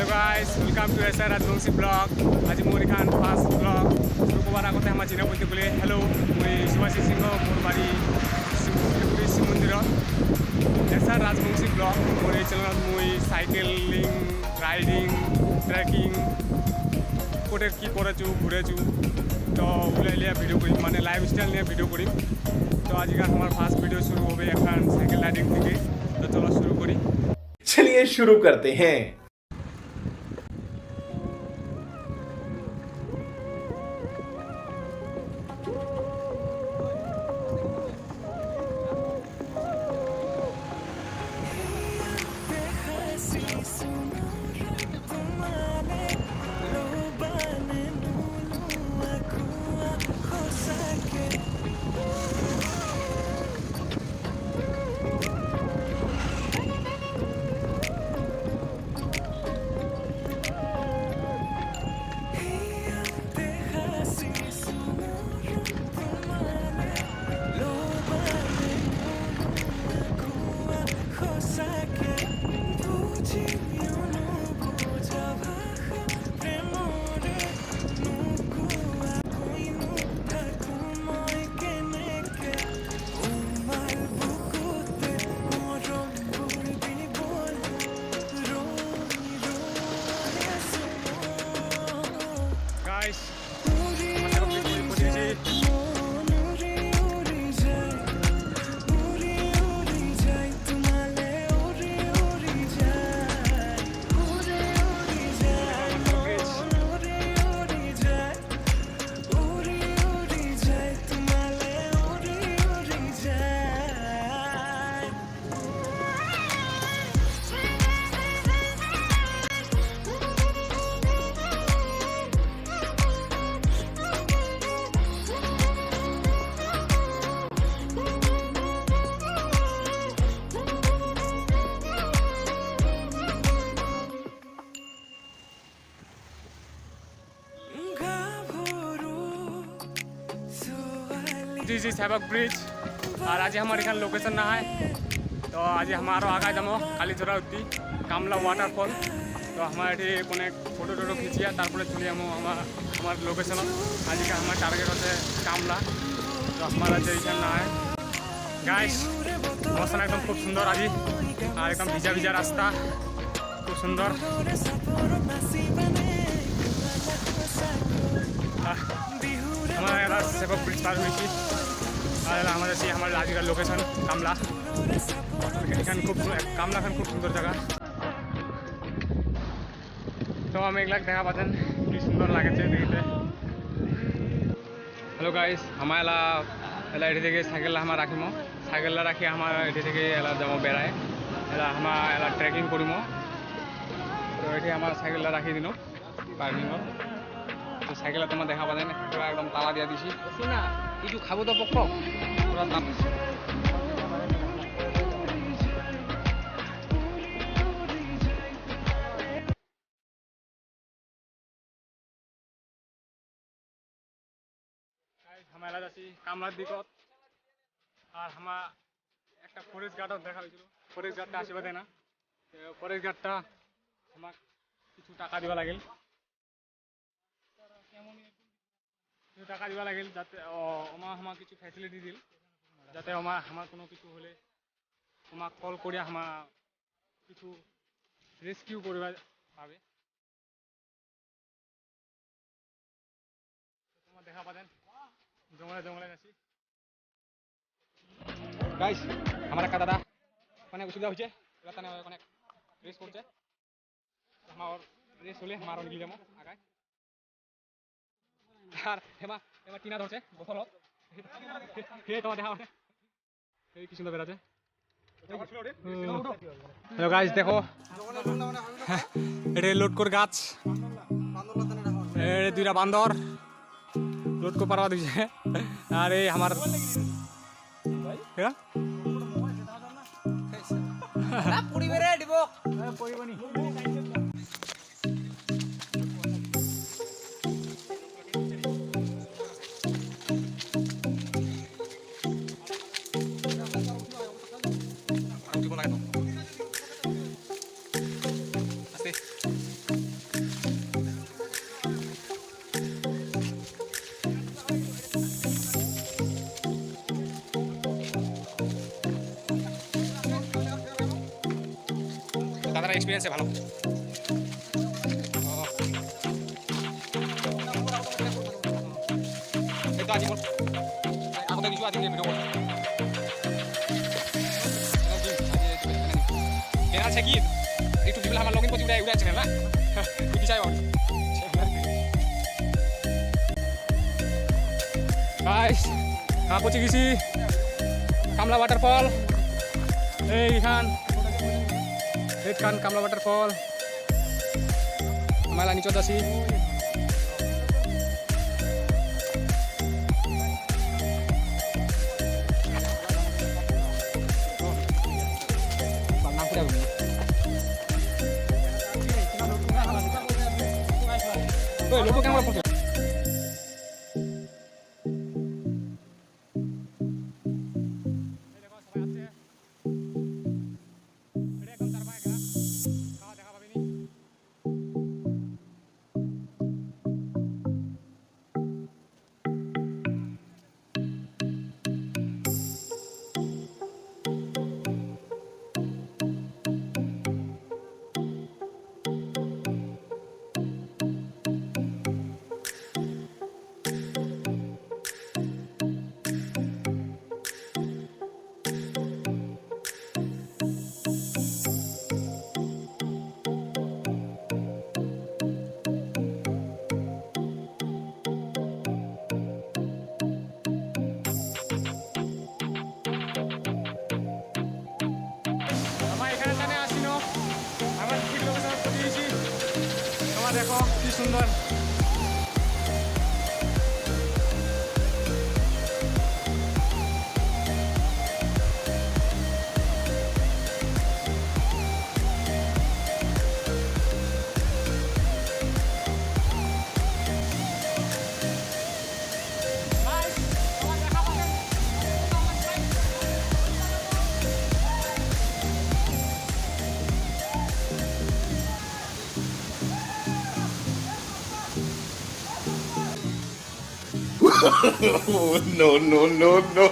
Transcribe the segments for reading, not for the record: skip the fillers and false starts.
guys, welcome to SR Radbongsi Vlog. Aji moi kan first vlog. Suru ko bara kotha majina bolte bole hello. Moi Subhashi Singh Morbari Simuri Simundiro. SR Radbongsi Vlog. Moi channel moi cycling, riding, trekking. কোটের কি করেছু ঘুরেছু তো ওগুলো নিয়ে video করি মানে lifestyle নিয়ে video করি তো আজকে আমার ফার্স্ট ভিডিও শুরু হবে এখন সাইকেল রাইডিং থেকে তো চলো শুরু করি चलिए शुरू करते हैं। guys this is havoc bridge और आज हमारे एखान लोकेशन ना है तो आज हमारो आगा जमो कालीचोरा उठी कामला वाटरफल तो हमारे ये कोने फोटो टोटो खींचिया तारपरे चले जामो हमार लोकेशन आज के हमार टारगेट होते कामला तो हमारा जो एखान ना है गाइस मौसम एकदम खूब सुंदर आज और एकदम भिजा भिजा रास्ता खूब सुंदर हमारा सेवक ब्रिज पार हुई हमारे से हमारे आजकल लोकेशन कामला एखान खूब कामला खान खूब सुंदर जगह तो हमें एक लाख देखा पातें कि सुंदर लगे देखते हेलो गाइस हमारा एटी थे साइकेल हम राखिम साइकेल राखी हमारा एटी थे जाम बेड़ाए हमारा ट्रेकिंग करम तो ये हमारा साइकेल राखी दिन पार्किंग तो साइकेल तुम्हें देखा पाते एकदम ताला दिया दी ना কিছু খাবো তো পক্ষ পুরো দাম हमारा যাচ্ছি কামলার দিকত আর আমার একটা ফরেস্ট গার্ডও দেখা হয়েছিল ফরেস্ট গার্ডটা আসিবা দেয় না ফরেস্ট গার্ডটা আমার কিছু টাকা দিবা লাগিল টাকা দিবা লাগিল যাতে আমার কিছু ফ্যাসিলিটি দিল যাতে আমার কোনো কিছু হলে আমাক কল করে আমার কিছু রেস্কিউ করবা পাবে তোমার দেখা পাতেন জঙ্গলে জঙ্গলে যাচ্ছি গাইস আমার একটা দাদা অনেক অসুবিধা হচ্ছে রাস্তা অনেক রেস করছে আমার রেস হলে আমার নিয়ে যাবো আগায় আর এবার টিনা ধরছে বছর তোমার দেখা এই কি সুন্দর বেড়াচ্ছে হ্যালো গাইস দেখো এটা লোটকোর গাছ দুইটা বান্দর লোটকো পারবা দিচ্ছে আর এই আমার তারা এক্সপিরিয়েন্সে ভালো। এই তো আজি বল আগতে কিছু আজি ভিডিও বল কেন আছে কি একটু বিবলা আমার লগইন করতে উড়ে আছে না বুঝি চাই ওর গাইস পৌঁছে গেছি কামলা ওয়াটারফল। এইখান কামলা ওয়াটারফল মালা নিচত আছি। লোক কেমন পড়ছে দেখো কি সুন্দর No, no, no, no.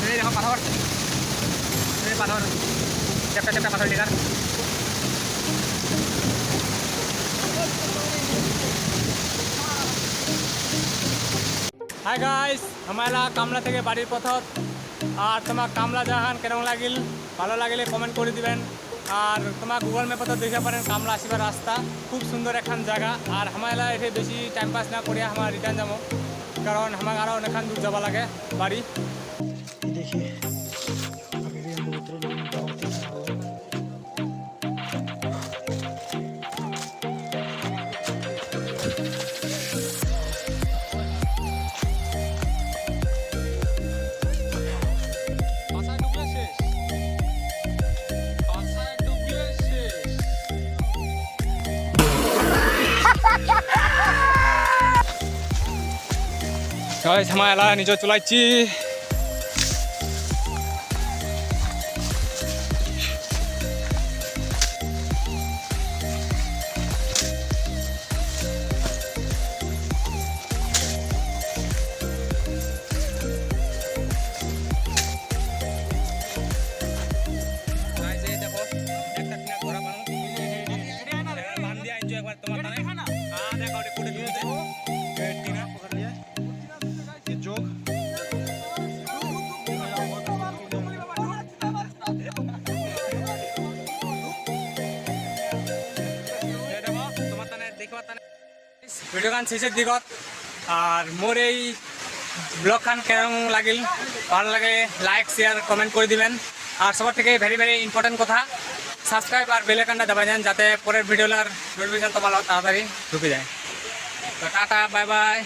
এই দেখো পাথর চেপটা চেপটা পাথর লিগার হাই গাইস আমরা কামলা থেকে বাড়ির পথত আর তোমার কামলা জাহান কেমন লাগিল ভালো লাগিলে কমেন্ট করে দিবেন আর তোমার গুগল ম্যাপত দেখতে পারেন কামলা আসিবার রাস্তা খুব সুন্দর এখন জায়গা আর আমরা এখানে বেশি টাইম পাস না করিয়া আমরা রিটার্ন যাব কারণ আমাকে আরও অনেকখান দূর যাব লাগে বাড়ি देखिए अभी भी हम उतरे नहीं बहुत ही গাইস আমরা নিজে চলাইছি ভিডিও গান শেষের দিকত আর মোর এই ব্লগ খান কেমন লাগিল ভালো লাগে লাইক শেয়ার কমেন্ট করে দিবেন আর সবার থেকে ভেরি ভেরি ইম্পর্টেন্ট কথা সাবস্ক্রাইব আর বেল আইকনটা দাবাই দেন যাতে পরের ভিডিওর নোটিফিকেশন তোমার তাড়াতাড়ি ঢুকে যায় তো টাটা বাই বাই।